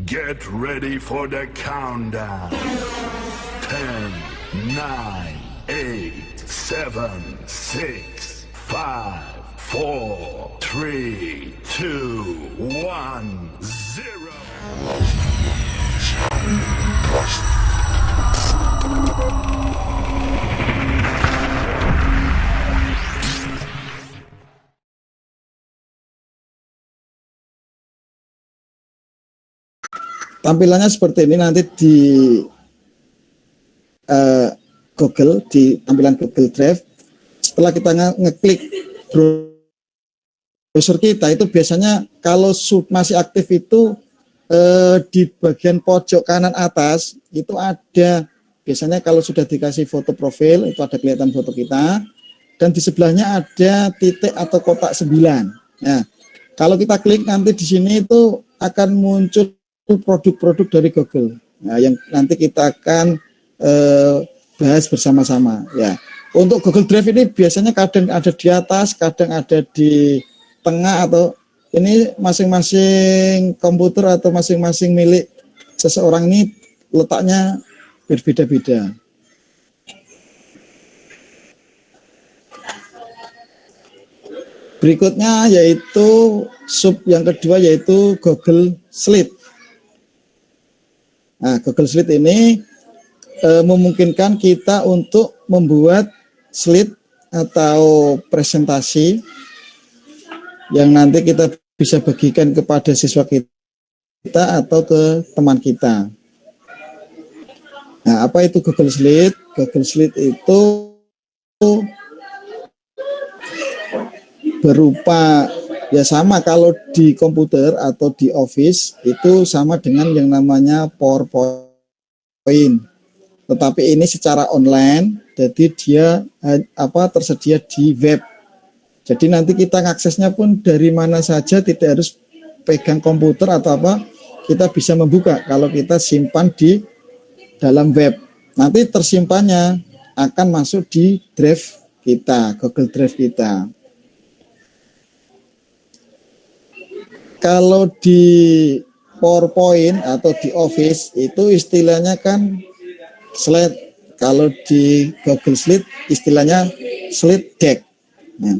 Get ready for the countdown. 10, 9, 8, 7, 6, 5, 4, 3, 2, 1, 0. Tampilannya seperti ini nanti di Google, di tampilan Google Drive. Setelah kita ngeklik browser kita, itu biasanya kalau masih aktif itu di bagian pojok kanan atas itu ada, biasanya kalau sudah dikasih foto profil itu ada kelihatan foto kita, dan di sebelahnya ada titik atau kotak 9. Nah, kalau kita klik nanti di sini itu akan muncul produk-produk dari Google, nah, yang nanti kita akan bahas bersama-sama. Ya, untuk Google Drive ini biasanya kadang ada di atas, kadang ada di tengah, atau ini masing-masing komputer atau masing-masing milik seseorang ini letaknya berbeda-beda. Berikutnya yaitu sub yang kedua yaitu Google Slide. Nah, Google Slide ini memungkinkan kita untuk membuat slide atau presentasi yang nanti kita bisa bagikan kepada siswa kita atau ke teman kita. Nah, apa itu Google Slide? Google Slide itu berupa, ya sama kalau di komputer atau di Office itu sama dengan yang namanya PowerPoint, tetapi ini secara online, jadi dia tersedia di web. Jadi nanti kita aksesnya pun dari mana saja, tidak harus pegang komputer atau apa, kita bisa membuka kalau kita simpan di dalam web. Nanti tersimpannya akan masuk di drive kita, Google Drive kita. Kalau di PowerPoint atau di Office itu istilahnya kan slide. Kalau di Google Slide istilahnya slide deck. Nah,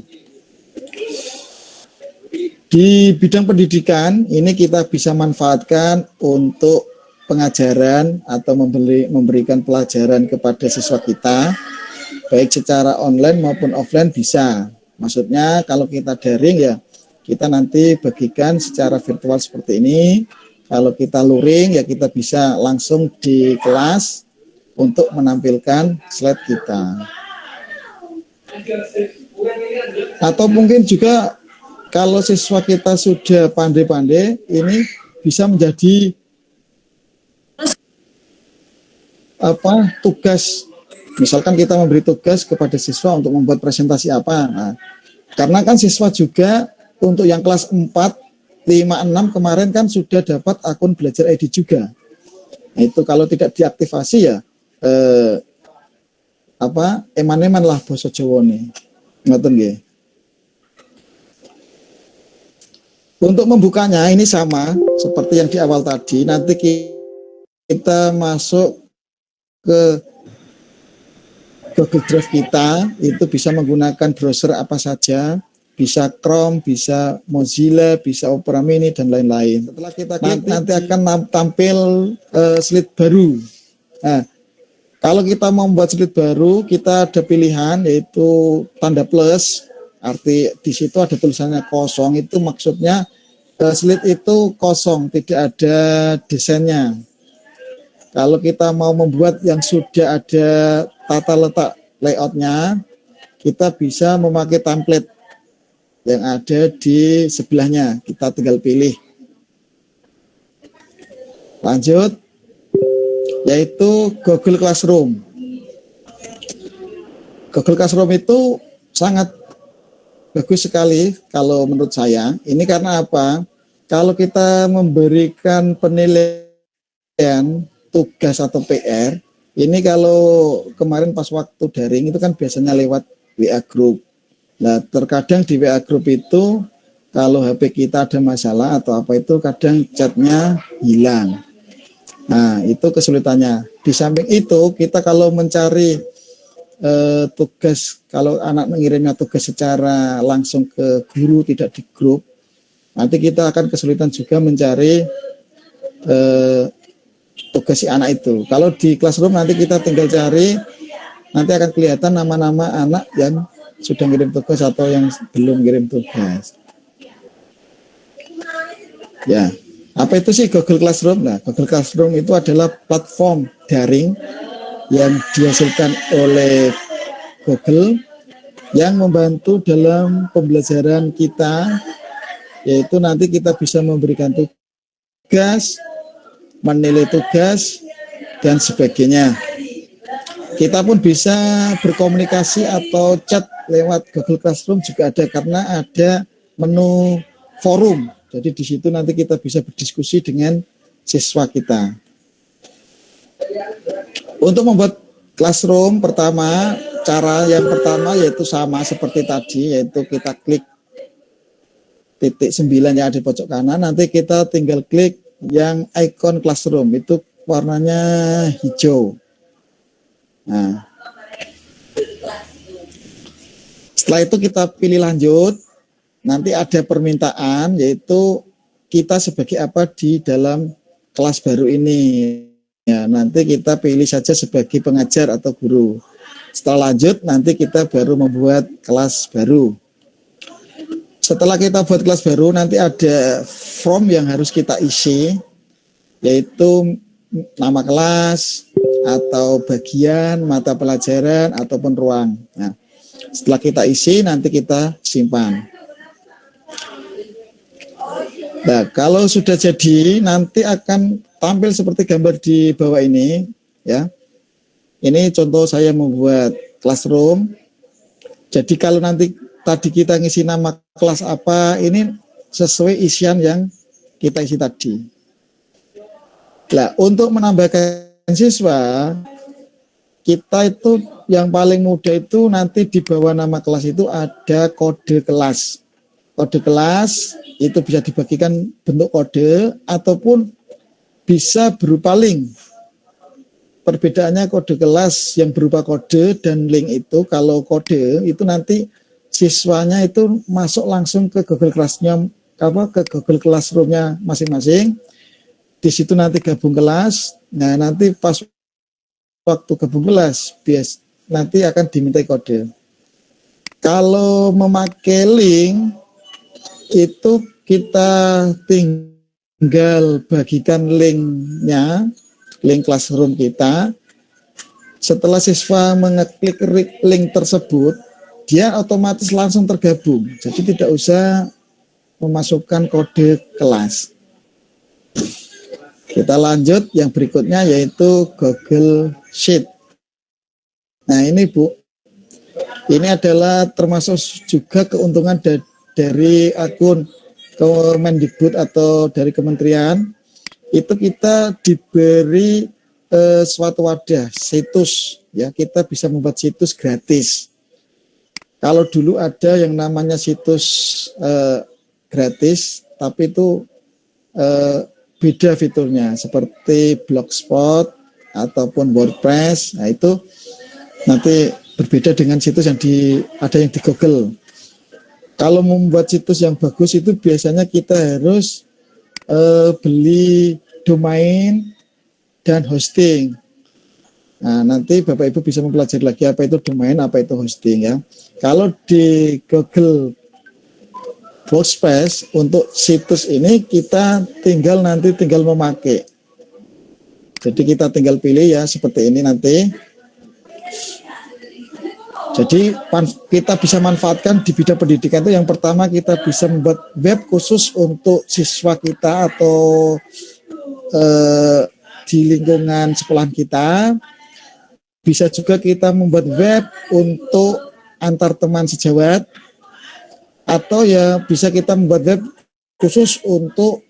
di bidang pendidikan ini kita bisa manfaatkan untuk pengajaran atau memberikan pelajaran kepada siswa kita, baik secara online maupun offline bisa. Maksudnya kalau kita daring ya kita nanti bagikan secara virtual seperti ini. Kalau kita luring ya kita bisa langsung di kelas untuk menampilkan slide kita. Atau mungkin juga kalau siswa kita sudah pandai-pandai, ini bisa menjadi tugas. Misalkan kita memberi tugas kepada siswa untuk membuat presentasi apa. Nah, karena kan siswa juga untuk yang kelas 4, 5, 6 kemarin kan sudah dapat akun Belajar ID juga. Nah, itu kalau tidak diaktifasi ya eman-eman lah basa Jawane. Ngoten nggih. Untuk membukanya ini sama seperti yang di awal tadi. Nanti kita masuk ke Google Drive kita, itu bisa menggunakan browser apa saja. Bisa Chrome, bisa Mozilla, bisa Opera Mini, dan lain-lain. Setelah kita klik, nanti akan tampil slide baru. Nah, kalau kita mau membuat slide baru, kita ada pilihan yaitu tanda plus. Arti di situ ada tulisannya kosong, itu maksudnya slide itu kosong, tidak ada desainnya. Kalau kita mau membuat yang sudah ada tata letak layoutnya, kita bisa memakai template yang ada di sebelahnya, kita tinggal pilih. Lanjut, yaitu Google Classroom. Google Classroom itu sangat bagus sekali kalau menurut saya. Ini karena apa? Kalau kita memberikan penilaian tugas atau PR, ini kalau kemarin pas waktu daring itu kan biasanya lewat WA Group. Nah, terkadang di WA Group itu kalau HP kita ada masalah atau apa itu kadang chatnya hilang. Nah, itu kesulitannya. Di samping itu, kita kalau mencari tugas, kalau anak mengirimnya tugas secara langsung ke guru, tidak di grup, nanti kita akan kesulitan juga mencari tugas si anak itu. Kalau di Classroom nanti kita tinggal cari, nanti akan kelihatan nama-nama anak yang sudah ngirim tugas atau yang belum ngirim tugas. Ya, apa itu sih Google Classroom? Nah, Google Classroom itu adalah platform daring yang dihasilkan oleh Google yang membantu dalam pembelajaran kita, yaitu nanti kita bisa memberikan tugas, menilai tugas, dan sebagainya. Kita pun bisa berkomunikasi atau chat lewat Google Classroom juga ada, karena ada menu forum. Jadi di situ nanti kita bisa berdiskusi dengan siswa kita. Untuk membuat Classroom cara yang pertama yaitu sama seperti tadi, yaitu kita klik titik 9 yang ada di pojok kanan, nanti kita tinggal klik yang icon Classroom, itu warnanya hijau. Nah, setelah itu kita pilih lanjut. Nanti ada permintaan, yaitu kita sebagai apa di dalam kelas baru ini. Ya, nanti kita pilih saja sebagai pengajar atau guru. Setelah lanjut, nanti kita baru membuat kelas baru. Setelah kita buat kelas baru, nanti ada form yang harus kita isi, yaitu nama kelas, atau bagian, mata pelajaran, ataupun ruang. Nah, setelah kita isi, nanti kita simpan. Nah, kalau sudah jadi, nanti akan tampil seperti gambar di bawah ini, ya. Ini contoh saya membuat Classroom. Jadi kalau nanti tadi kita ngisi nama kelas apa, ini sesuai isian yang kita isi tadi. Nah, untuk menambahkan siswa, kita itu yang paling mudah itu nanti di bawah nama kelas itu ada kode kelas. Kode kelas itu bisa dibagikan bentuk kode ataupun bisa berupa link. Perbedaannya kode kelas yang berupa kode dan link itu, kalau kode itu nanti siswanya itu masuk langsung ke Google Classroom, ke Google Classroom-nya masing-masing. Di situ nanti gabung kelas. Nah, nanti pas waktu gabung kelas, nanti akan dimintai kode. Kalau memakai link, itu kita tinggal bagikan linknya, link Classroom kita. Setelah siswa mengeklik link tersebut, dia otomatis langsung tergabung. Jadi tidak usah memasukkan kode kelas. Kita lanjut yang berikutnya, yaitu Google Sheet. Nah, ini Bu, ini adalah termasuk juga keuntungan dari akun Kemendikbud atau dari kementerian. Itu kita diberi suatu wadah, situs, ya, kita bisa membuat situs gratis. Kalau dulu ada yang namanya situs gratis, tapi itu beda fiturnya, seperti Blogspot ataupun WordPress. Nah, itu nanti berbeda dengan situs yang ada yang di Google. Kalau membuat situs yang bagus itu biasanya kita harus beli domain dan hosting. Nah, nanti Bapak Ibu bisa mempelajari lagi apa itu domain, apa itu hosting, ya. Kalau di Google Workspace untuk situs ini kita tinggal memakai. Jadi kita tinggal pilih, ya, seperti ini nanti. Jadi kita bisa manfaatkan di bidang pendidikan itu, yang pertama kita bisa membuat web khusus untuk siswa kita atau di lingkungan sekolah kita. Bisa juga kita membuat web untuk antar teman sejawat, atau ya bisa kita membuat web khusus untuk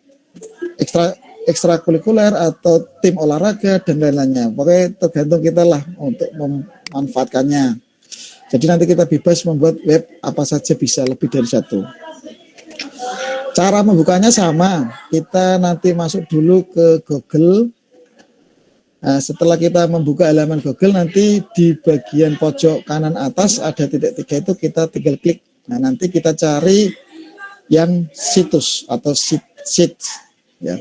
ekstrakurikuler atau tim olahraga dan lain-lainnya. Pokoknya tergantung kita lah untuk memanfaatkannya. Jadi nanti kita bebas membuat web apa saja, bisa lebih dari satu. Cara membukanya sama, kita nanti masuk dulu ke Google. Nah, setelah kita membuka halaman Google, nanti di bagian pojok kanan atas ada titik 3 itu kita tinggal klik. Nah, nanti kita cari yang situs atau sheet ya.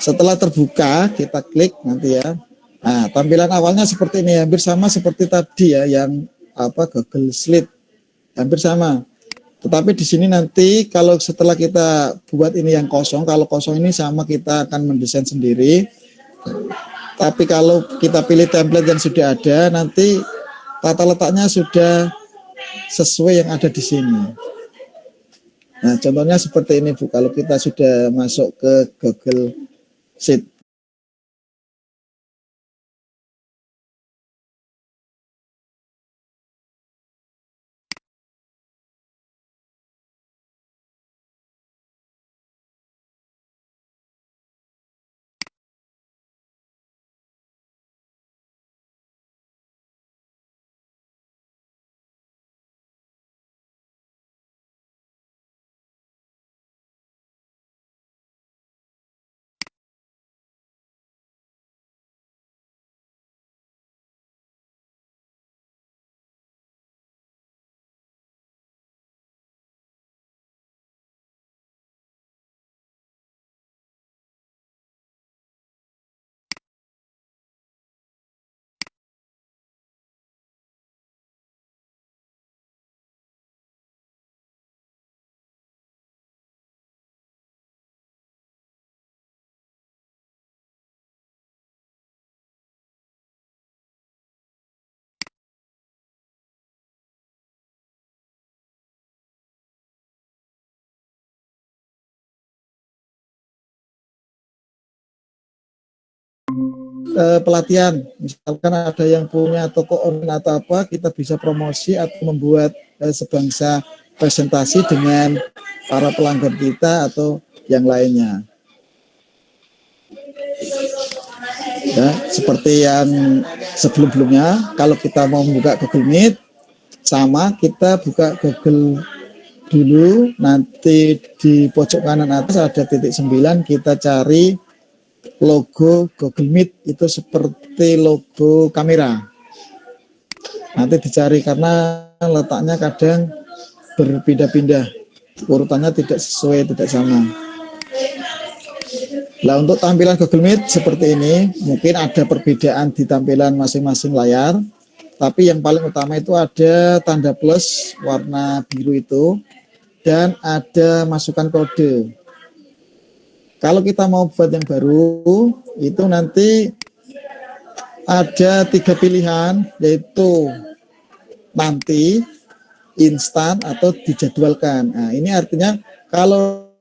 Setelah terbuka, kita klik nanti ya. Nah, tampilan awalnya seperti ini, hampir sama seperti tadi ya, yang Google Sheet, hampir sama. Tetapi di sini nanti kalau setelah kita buat ini yang kosong, kalau kosong ini sama kita akan mendesain sendiri. Tapi kalau kita pilih template yang sudah ada, nanti tata letaknya sudah sesuai yang ada di sini. Nah, contohnya seperti ini Bu, kalau kita sudah masuk ke Google Sheet. Pelatihan, misalkan ada yang punya toko online atau apa, kita bisa promosi atau membuat sebangsa presentasi dengan para pelanggan kita atau yang lainnya. Ya, seperti yang sebelum-sebelumnya, kalau kita mau membuka Google Meet, sama kita buka Google dulu, nanti di pojok kanan atas ada titik 9, kita cari logo Google Meet, itu seperti logo kamera. Nanti dicari karena letaknya kadang berpindah-pindah, urutannya tidak sesuai, tidak sama. Nah, untuk tampilan Google Meet seperti ini, mungkin ada perbedaan di tampilan masing-masing layar, tapi yang paling utama itu ada tanda plus warna biru itu, dan ada masukan kode. Kalau kita mau buat yang baru, itu nanti ada 3 pilihan, yaitu nanti, instan, atau dijadwalkan. Nah, ini artinya kalau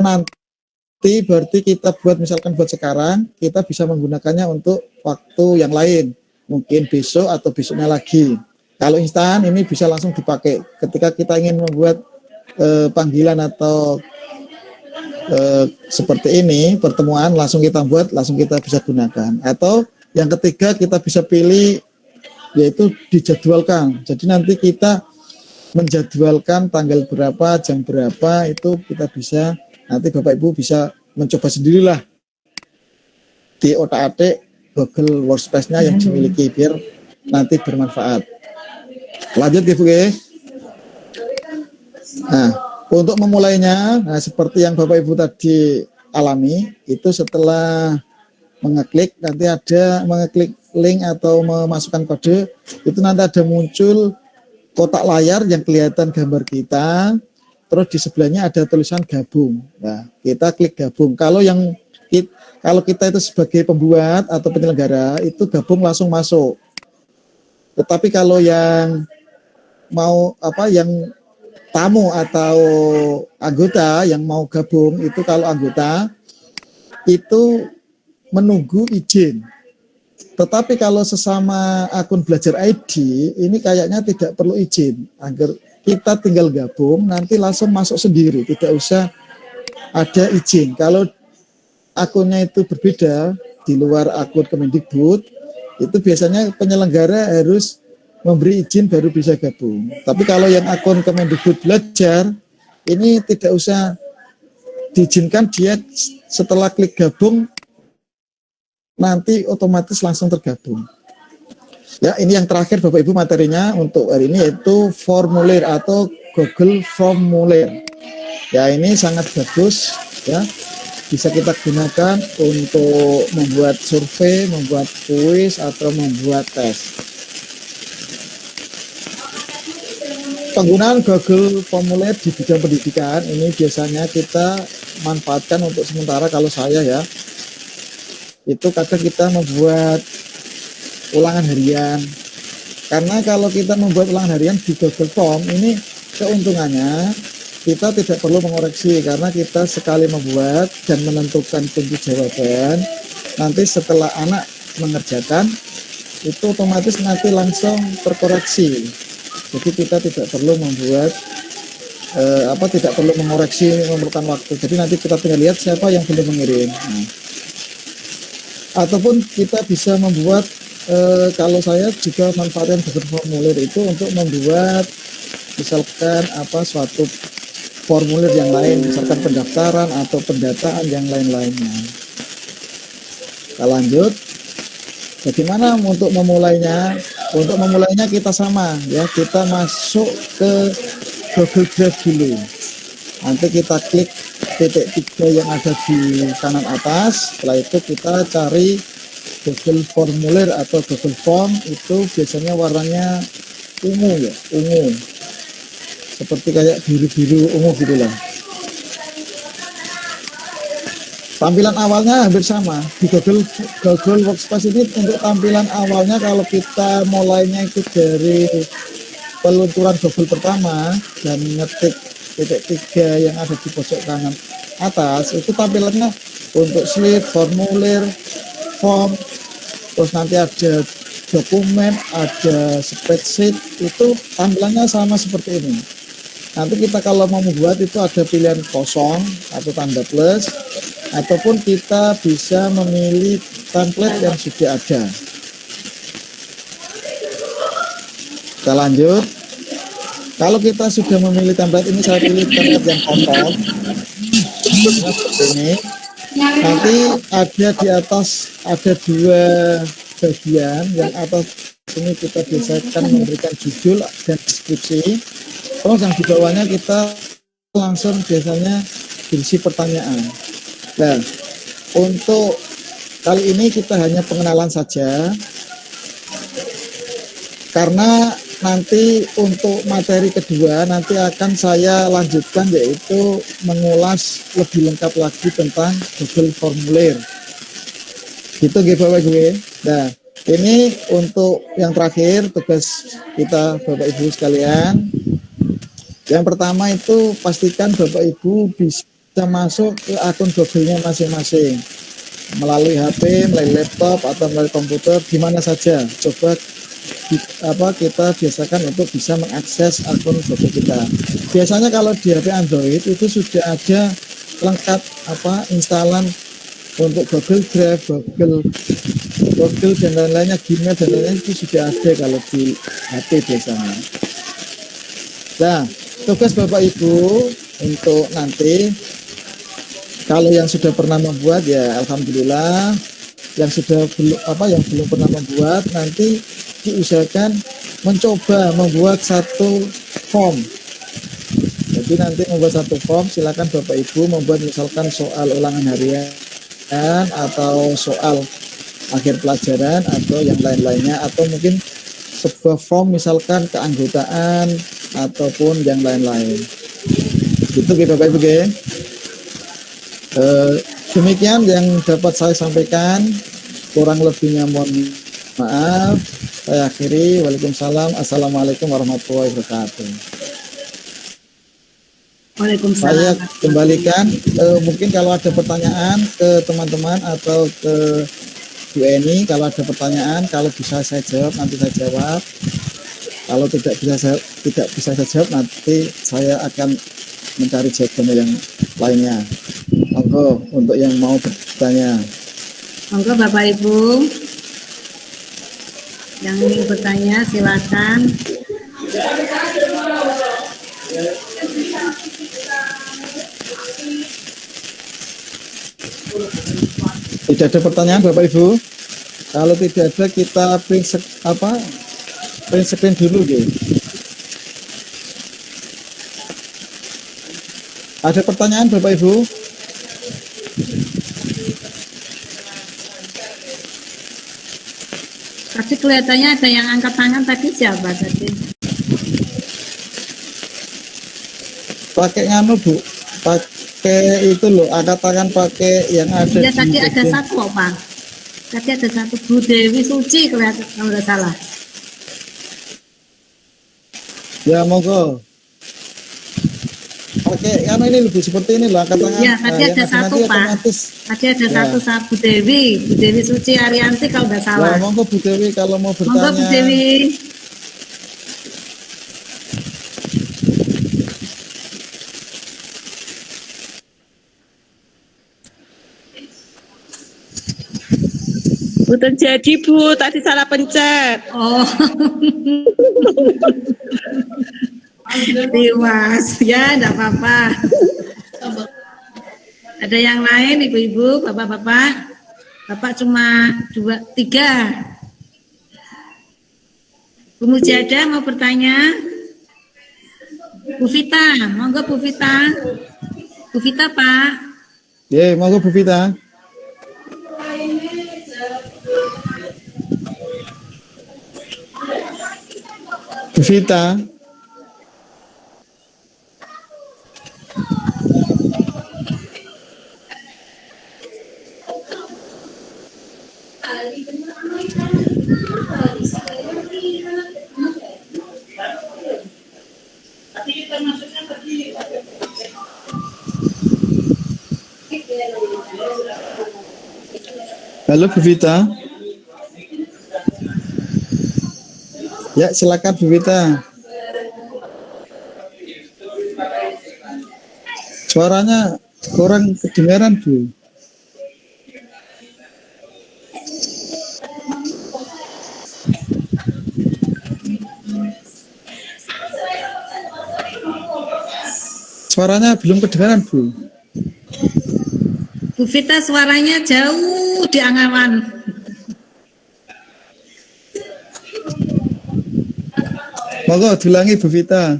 nanti berarti kita buat, misalkan buat sekarang, kita bisa menggunakannya untuk waktu yang lain, mungkin besok atau besoknya lagi. Kalau instan ini bisa langsung dipakai ketika kita ingin membuat panggilan atau seperti ini, pertemuan, langsung kita buat, langsung kita bisa gunakan. Atau yang ketiga kita bisa pilih, yaitu dijadwalkan. Jadi nanti kita menjadwalkan tanggal berapa, jam berapa, itu kita bisa, nanti Bapak Ibu bisa mencoba sendirilah di otak-atik Google Workspace-nya yang dimiliki, biar nanti bermanfaat. Lanjut Ibu ya. Nah, untuk memulainya, nah seperti yang Bapak Ibu tadi alami, itu setelah mengeklik, nanti ada mengeklik link atau memasukkan kode, itu nanti ada muncul kotak layar yang kelihatan gambar kita, terus di sebelahnya ada tulisan gabung. Nah, kita klik gabung. Kalau kita itu sebagai pembuat atau penyelenggara, itu gabung langsung masuk. Tetapi kalau yang mau yang tamu atau anggota yang mau gabung, itu kalau anggota itu menunggu izin. Tetapi kalau sesama akun belajar ID, ini kayaknya tidak perlu izin. Agar kita tinggal gabung, nanti langsung masuk sendiri, tidak usah ada izin. Kalau akunnya itu berbeda, di luar akun Kemendikbud, itu biasanya penyelenggara harus memberi izin baru bisa gabung. Tapi kalau yang akun Kemendikbud belajar, ini tidak usah diizinkan, dia setelah klik gabung nanti otomatis langsung tergabung. Ya, ini yang terakhir Bapak Ibu materinya untuk hari ini, yaitu formulir atau Google Formulir. Ya, ini sangat bagus ya. Bisa kita gunakan untuk membuat survei, membuat kuis, atau membuat tes. Penggunaan Google Formulir di bidang pendidikan ini biasanya kita manfaatkan untuk sementara. Kalau saya ya, itu kadang kita membuat ulangan harian. Karena kalau kita membuat ulangan harian di Google Form, ini keuntungannya kita tidak perlu mengoreksi, karena kita sekali membuat dan menentukan kunci jawaban, nanti setelah anak mengerjakan itu otomatis nanti langsung terkoreksi. Jadi kita tidak perlu membuat tidak perlu mengoreksi, memerlukan waktu. Jadi nanti kita tinggal lihat siapa yang belum mengirim. Nah, ataupun kita bisa membuat kalau saya juga manfaatkan Google Formulir itu untuk membuat misalkan suatu formulir yang lain, misalkan pendaftaran atau pendataan yang lain-lainnya. Kita lanjut. Bagaimana untuk memulainya? Untuk memulainya kita sama ya, kita masuk ke Google Drive dulu. Nanti kita klik titik 3 yang ada di kanan atas. Setelah itu kita cari Google Formulir atau Google Form, itu biasanya warnanya ungu ya, ungu. Seperti kayak biru-biru ungu gitu lah. Tampilan awalnya hampir sama di Google Workspace ini. Untuk tampilan awalnya, kalau kita mulainya itu dari peluncuran Google pertama dan ngetik titik 3 yang ada di pojok kanan atas, itu tampilannya untuk sheet, formulir, form, terus nanti ada dokumen, ada spreadsheet, itu tampilannya sama seperti ini. Nanti kita kalau mau membuat itu ada pilihan kosong atau tanda plus, ataupun kita bisa memilih template yang sudah ada. Kita lanjut. Kalau kita sudah memilih template ini, saya pilih template yang kotor seperti ini. Nanti ada di atas ada 2 bagian. Yang atas ini kita biasakan memberikan judul dan deskripsi. Terus yang di bawahnya kita langsung biasanya berisi pertanyaan. Nah, untuk kali ini kita hanya pengenalan saja, karena nanti untuk materi kedua nanti akan saya lanjutkan, yaitu mengulas lebih lengkap lagi tentang Google Formulir. Gitu Bapak Ibu. Nah, ini untuk yang terakhir tugas kita Bapak Ibu sekalian. Yang pertama itu pastikan Bapak Ibu bisa masuk ke akun Google-nya masing-masing melalui HP, melalui laptop, atau melalui komputer, di mana saja. Coba kita biasakan untuk bisa mengakses akun Google kita. Biasanya kalau di HP Android itu sudah ada lengkap instalan untuk Google Drive, Google dan lain-lainnya, Gmail dan lain-lain, itu sudah ada kalau di HP biasanya. Nah, tugas Bapak Ibu untuk nanti, kalau yang sudah pernah membuat ya alhamdulillah, yang belum pernah membuat nanti diusahakan mencoba membuat satu form. Jadi nanti membuat satu form, silakan Bapak Ibu membuat misalkan soal ulangan harian atau soal akhir pelajaran atau yang lain-lainnya, atau mungkin sebuah form misalkan keanggotaan ataupun yang lain-lain. Gitu Bapak Ibu. Demikian yang dapat saya sampaikan, kurang lebihnya mohon maaf. Saya akhiri. Waalaikumsalam. Assalamualaikum warahmatullahi wabarakatuh. Waalaikumsalam. Saya kembalikan, mungkin kalau ada pertanyaan ke teman-teman atau ke Bu Eni, kalau ada pertanyaan, kalau bisa saya jawab nanti saya jawab. Kalau tidak bisa saya jawab, nanti saya akan mencari jawaban yang lainnya. Monggo untuk yang mau bertanya. Monggo Bapak Ibu yang ingin bertanya silakan. Tidak ada pertanyaan Bapak Ibu? Kalau tidak ada kita print screen dulu gitu. Ada pertanyaan Bapak Ibu? Tadi kelihatannya ada yang angkat tangan tadi, siapa tadi? Pakai nganu Bu, pakai itu loh, angkat tangan pakai yang ada Ya, di tadi ada bagian. satu kok, Pak. Tadi ada satu, Bu Dewi Suci kelihatan kalau nggak salah. Ya monggo. Pakai nganu ini loh Bu, seperti ini loh, angkat tangan. Ya, tadi yang ada satu, nanti Pak. otomatis. Tadi ada Ya. satu, Bu Dewi Suci Arianti kalau nggak Ya salah. monggo Bu Dewi kalau mau Monggo bertanya. Bu Dewi. Bu terjadi Bu, tadi salah pencet. Oh. Dimas, ya enggak apa-apa. Ada yang lain ibu-ibu, bapak-bapak? Bapak cuma 2, 3. Bu Mujada mau bertanya? Bu Vita, monggo Bu Vita. Bu Vita Pak. Ya monggo Bu Vita. Bu Vita. Halo Bu Vita. Ya silakan Bu Vita. Suaranya kurang kedengaran Bu. Suaranya belum kedengaran Bu. Bu Vita suaranya jauh di angawan. Monggo diulangi Bu Vita.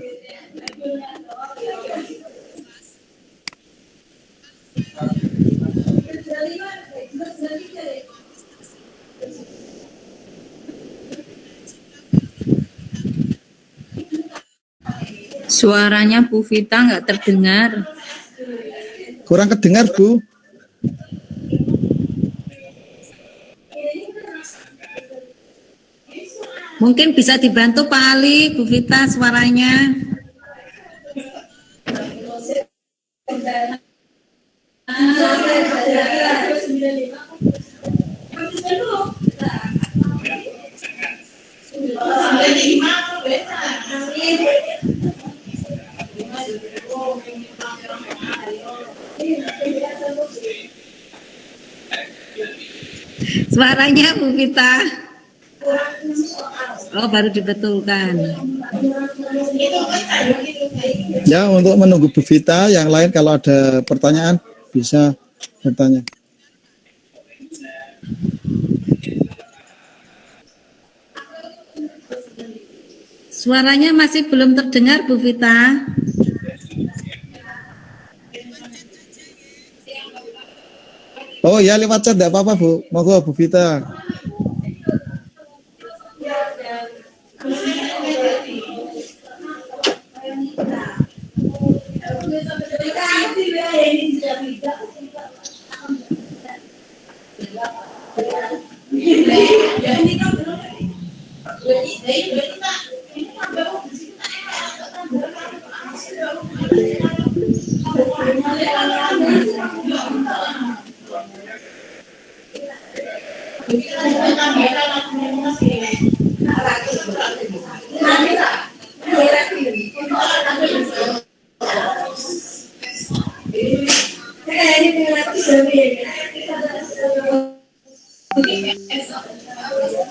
Suaranya Bu Vita nggak terdengar. Kurang kedengar Bu. Mungkin bisa dibantu Pak Ali, Bu Vita suaranya. Suaranya Bu Vita. Oh, baru dibetulkan. Ya untuk menunggu Bu Vita, yang lain kalau ada pertanyaan bisa bertanya. Suaranya masih belum terdengar Bu Vita. Oh ya lewat chat enggak apa-apa Bu. Monggo Bu Vita.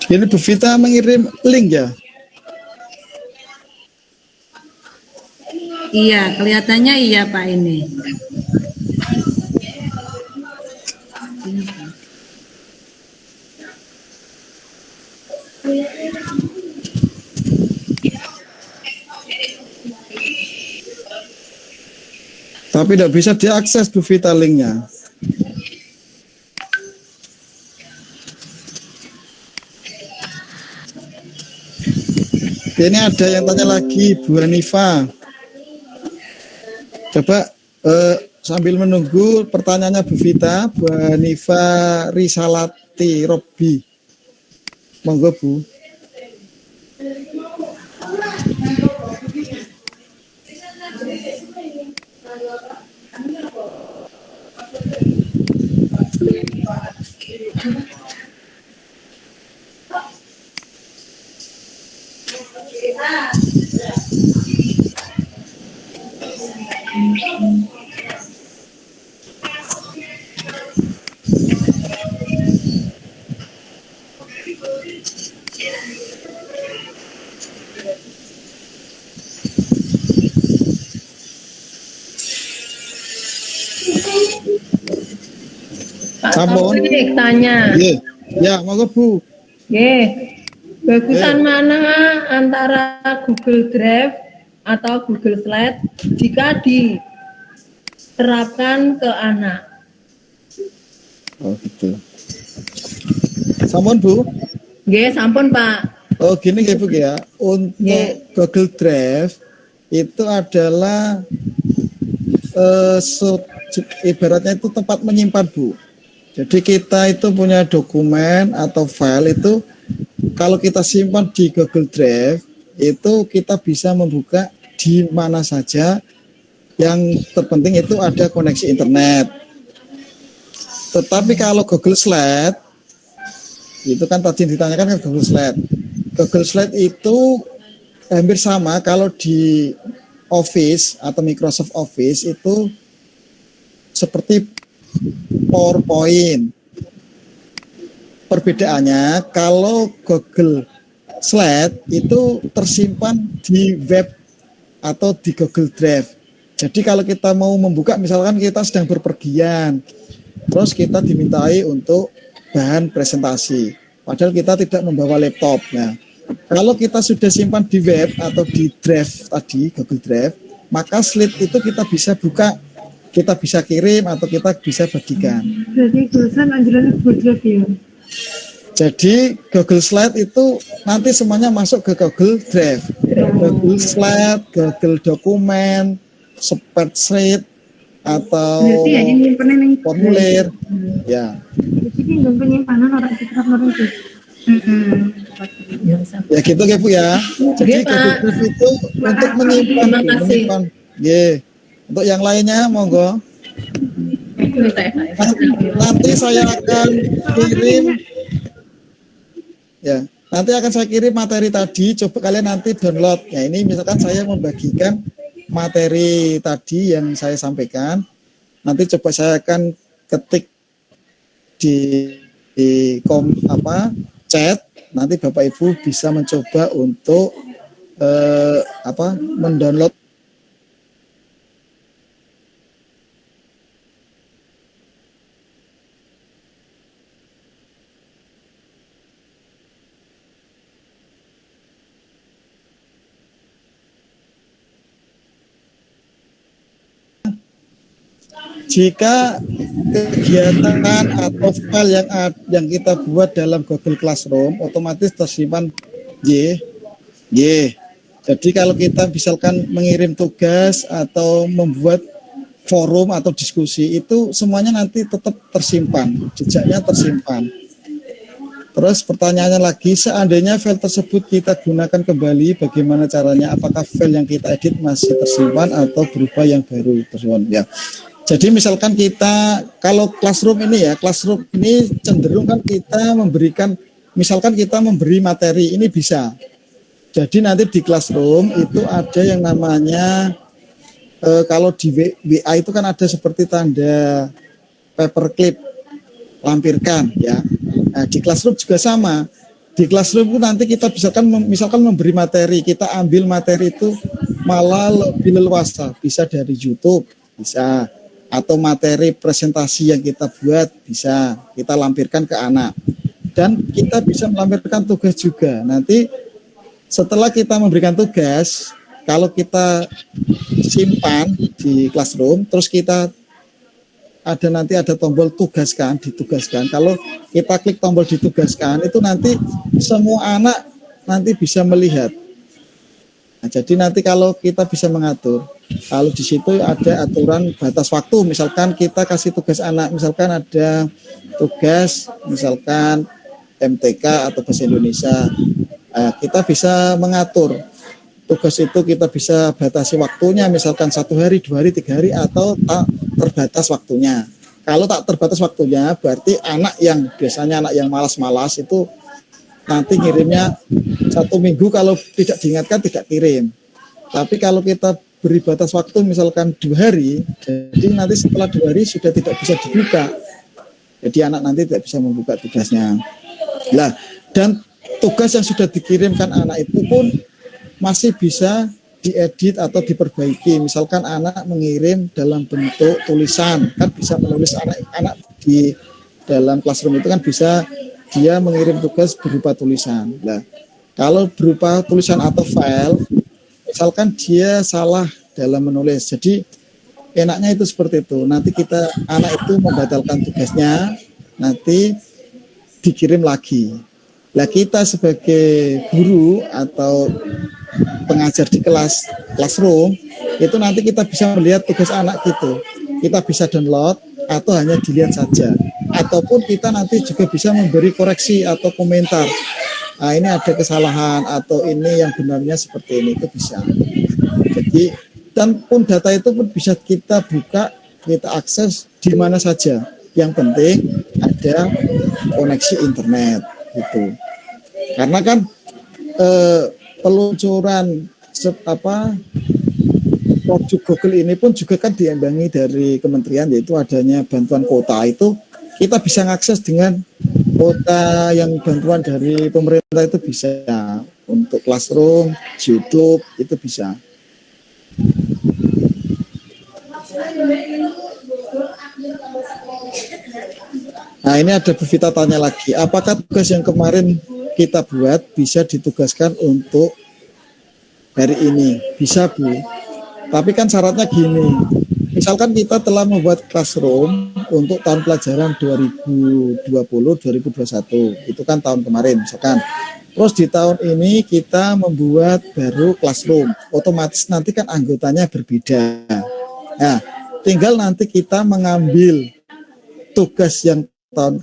Ini Bu Vita mengirim link ya? Iya, kelihatannya iya Pak ini. Tapi tidak bisa diakses Bu Vita linknya. Ini ada yang tanya lagi Bu Hanifa. Coba sambil menunggu pertanyaannya Bu Vita, Bu Hanifa Risalati Robi. Monggo Bu. Sampun. Tanya. Nggih. Ya, monggo Bu. Nggih. Bagusan mana antara Google Drive atau Google Slide jika diterapkan ke anak? Oh gitu. Sampun Bu. Nggih, sampun Pak. Oh gini ya Bu ya. Untuk Nggih. Google Drive itu adalah ibaratnya itu tempat menyimpan Bu. Jadi kita itu punya dokumen atau file itu kalau kita simpan di Google Drive itu kita bisa membuka di mana saja. Yang terpenting itu ada koneksi internet. Tetapi kalau Google Slide itu kan tadi ditanyakan kan Google Slide. Google Slide itu hampir sama kalau di Office atau Microsoft Office itu seperti PowerPoint. Perbedaannya kalau Google Slide itu tersimpan di web atau di Google Drive. Jadi kalau kita mau membuka, misalkan kita sedang berpergian, terus kita dimintai untuk bahan presentasi, padahal kita tidak membawa laptop. Nah, kalau kita sudah simpan di web atau di Drive tadi, Google Drive, maka slide itu kita bisa buka, kita bisa kirim atau kita bisa bagikan. Jadi dosen anjurannya Google Drive ya? Jadi Google Slide itu nanti semuanya masuk ke Google Drive. Google Slide, Google Dokumen, Spreadsheet, atau Berarti ya yang nyimpenin yang formulir. Ya. Jadi nggak penyimpanan orang tetap orang itu. Ya gitu ya Bu ya. Jadi Google Drive itu untuk menyimpan. Terima kasih. Ye. Untuk yang lainnya monggo. Nanti saya akan kirim. Ya, nanti akan saya kirim materi tadi. Coba kalian nanti download. Ya ini misalkan saya membagikan materi tadi yang saya sampaikan. Nanti coba saya akan ketik di chat. Nanti Bapak Ibu bisa mencoba untuk mendownload. Jika kegiatan atau file yang kita buat dalam Google Classroom otomatis tersimpan Y. Jadi kalau kita misalkan mengirim tugas atau membuat forum atau diskusi itu semuanya nanti tetap tersimpan, jejaknya tersimpan. Terus pertanyaannya lagi, seandainya file tersebut kita gunakan kembali, bagaimana caranya? Apakah file yang kita edit masih tersimpan atau berubah yang baru tersimpan? Ya. Jadi misalkan kita, kalau Classroom ini cenderung kan kita memberikan, misalkan kita memberi materi, ini bisa. Jadi nanti di Classroom itu ada yang namanya, kalau di WA itu kan ada seperti tanda paperclip, lampirkan ya. Nah, di Classroom juga sama. Di Classroom itu nanti kita misalkan memberi materi, kita ambil materi itu malah lebih leluasa, bisa dari YouTube, bisa. Atau materi presentasi yang kita buat bisa kita lampirkan ke anak. dan kita bisa melampirkan tugas juga. Nanti setelah kita memberikan tugas, kalau kita simpan di Classroom, terus kita nanti ada tombol tugaskan, ditugaskan. Kalau kita klik tombol ditugaskan, itu nanti semua anak nanti bisa melihat. Nah, jadi nanti kalau kita bisa mengatur, kalau di situ ada aturan batas waktu, misalkan kita kasih tugas anak, misalkan ada tugas, misalkan MTK atau Bahasa Indonesia, kita bisa mengatur tugas itu, kita bisa batasi waktunya, misalkan 1 hari, 2 hari, 3 hari, atau tak terbatas waktunya. Kalau tak terbatas waktunya, berarti anak yang biasanya anak yang malas-malas itu nanti ngirimnya 1 minggu, kalau tidak diingatkan tidak kirim. Tapi kalau kita beri batas waktu misalkan 2 hari, jadi nanti setelah 2 hari sudah tidak bisa dibuka. Jadi anak nanti tidak bisa membuka tugasnya. Nah, dan tugas yang sudah dikirimkan anak itu pun masih bisa diedit atau diperbaiki. Misalkan anak mengirim dalam bentuk tulisan, kan bisa menulis, anak di dalam Classroom itu kan bisa dia mengirim tugas berupa tulisan. Nah, kalau berupa tulisan atau file, misalkan dia salah dalam menulis, jadi enaknya itu seperti itu. Nanti anak itu membatalkan tugasnya, nanti dikirim lagi. Nah, kita sebagai guru atau pengajar di Classroom itu nanti kita bisa melihat tugas anak gitu. Kita bisa download atau hanya dilihat saja. Ataupun kita nanti juga bisa memberi koreksi atau komentar. Nah, ini ada kesalahan atau ini yang benarnya seperti ini, itu bisa. Jadi, dan pun data itu pun bisa kita buka, kita akses di mana saja. Yang penting ada koneksi internet gitu. Karena kan peluncuran produk Google ini pun juga kan diimbangi dari kementerian, yaitu adanya bantuan kuota. Itu kita bisa mengakses dengan kuota yang bantuan dari pemerintah, itu bisa untuk Classroom, YouTube, itu bisa. Nah, ini ada Bu Vita tanya lagi, apakah tugas yang kemarin kita buat bisa ditugaskan untuk hari ini? Bisa, Bu. Tapi kan syaratnya gini, misalkan kita telah membuat Classroom untuk tahun pelajaran 2020-2021, itu kan tahun kemarin misalkan. Terus di tahun ini kita membuat baru Classroom, otomatis nanti kan anggotanya berbeda. Nah, tinggal nanti kita mengambil tugas yang tahun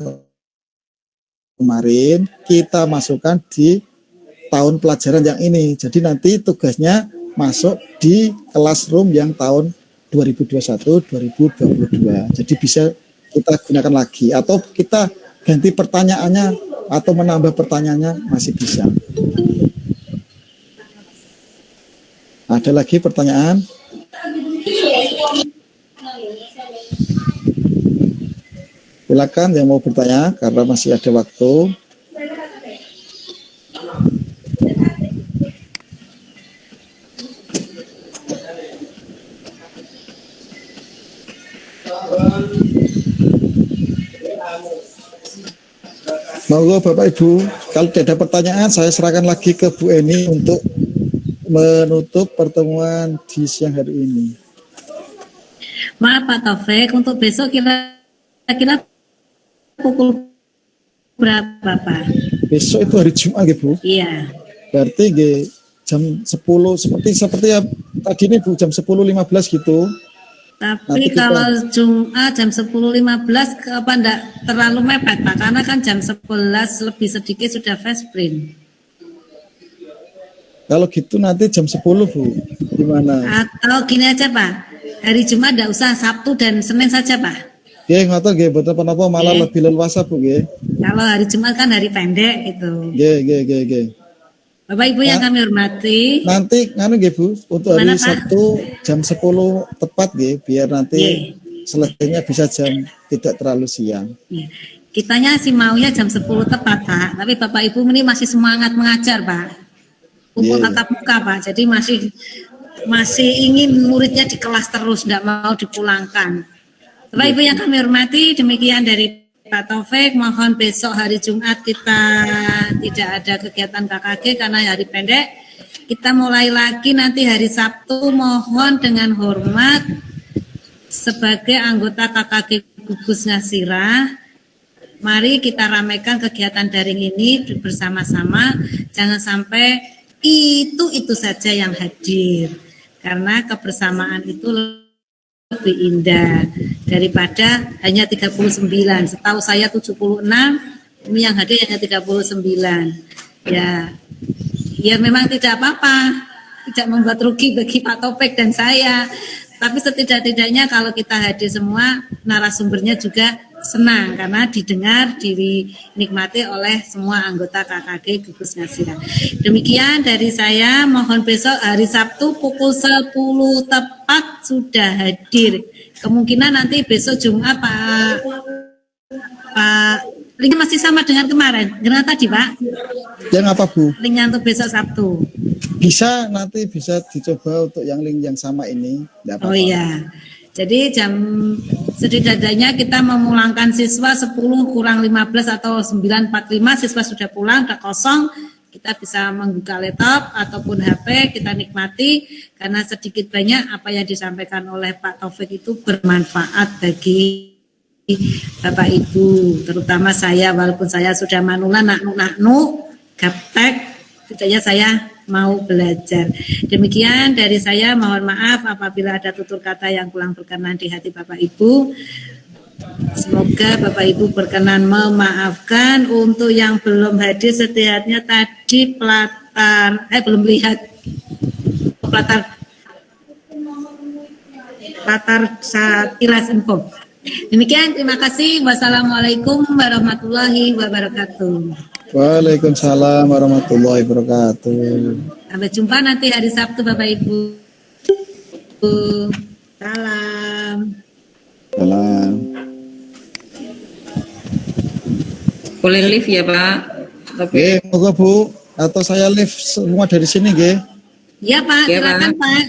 kemarin kita masukkan di tahun pelajaran yang ini. Jadi nanti tugasnya masuk di Classroom yang tahun 2021-2022. Jadi bisa kita gunakan lagi, atau kita ganti pertanyaannya atau menambah pertanyaannya, masih bisa. Ada lagi pertanyaan? Silakan yang mau bertanya karena masih ada waktu. Monggo Bapak Ibu, kalau tidak ada pertanyaan saya serahkan lagi ke Bu Eni untuk menutup pertemuan di siang hari ini. Maaf Pak Taufik, untuk besok kira-kira pukul berapa Pak? Besok itu hari Jumat ya Bu? Iya. Berarti jam 10 seperti ya tadi ini Bu, jam 10.15 gitu. Tapi kalau Jumat jam 10.15 apa enggak terlalu mepet Pak? Karena kan jam 11 lebih sedikit sudah fast sprint. Kalau gitu nanti jam 10 Bu, gimana? Atau gini aja Pak, hari Jumat enggak usah, Sabtu dan Senin saja Pak. Nggih, ngoten nggih, mboten apa-apa, malah lebih leluasa Bu nggih. Kalau hari Jumat kan hari pendek gitu. Nggih. Bapak Ibu yang kami hormati. Nanti nganu nggih Bu, untuk hari Sabtu jam 10 tepat nggih, biar nanti selesainya bisa jam tidak terlalu siang. Kitanya sih maunya jam 10 tepat Pak, tapi Bapak Ibu ini masih semangat mengajar Pak. Kumpul tatap muka Pak, jadi masih ingin muridnya di kelas terus, tidak mau dipulangkan. Bapak Ibu yang kami hormati, demikian dari Pak Taufik, mohon besok hari Jumat kita tidak ada kegiatan KKG karena hari pendek. Kita mulai lagi nanti hari Sabtu, mohon dengan hormat sebagai anggota KKG Gugus Ngasirah, mari kita ramaikan kegiatan daring ini bersama-sama. Jangan sampai itu saja yang hadir, karena kebersamaan itu lebih indah daripada hanya 39. Setahu saya 76, ini yang hadir hanya 39. Ya memang tidak apa-apa, tidak membuat rugi bagi Pak Topik dan saya. Tapi setidak-tidaknya kalau kita hadir semua, narasumbernya juga senang karena didengar, dinikmati oleh semua anggota KKG Gugus Ngasirah. Demikian dari saya, mohon besok hari Sabtu pukul 10 tepat sudah hadir. Kemungkinan nanti besok Jumat Pak linknya masih sama dengan kemarin. Gimana tadi Pak? Yang apa Bu? Linknya untuk besok Sabtu. Bisa nanti bisa dicoba untuk yang link yang sama ini. Nggak apa-apa. Oh iya. Jadi jam setidaknya kita memulangkan siswa 10 kurang 15 atau 9.45 siswa sudah pulang, sudah kosong. Kita bisa membuka laptop ataupun HP, kita nikmati karena sedikit banyak apa yang disampaikan oleh Pak Taufik itu bermanfaat bagi Bapak Ibu, terutama saya, walaupun saya sudah manula naknu gaptek, setidaknya saya mau belajar. Demikian dari saya, mohon maaf apabila ada tutur kata yang kurang berkenan di hati Bapak Ibu. Semoga Bapak Ibu berkenan memaafkan. Untuk yang belum hadir setidaknya tadi belum lihat latar sekilas info. Demikian, terima kasih. Wassalamualaikum warahmatullahi wabarakatuh. Waalaikumsalam warahmatullahi wabarakatuh. Sampai jumpa nanti hari Sabtu Bapak Ibu. Salam. Salam. Boleh live ya Pak? Oke, moga Bu. Atau saya live semua dari sini, nggih? Iya Pak, Ya, silakan Pak. Pak.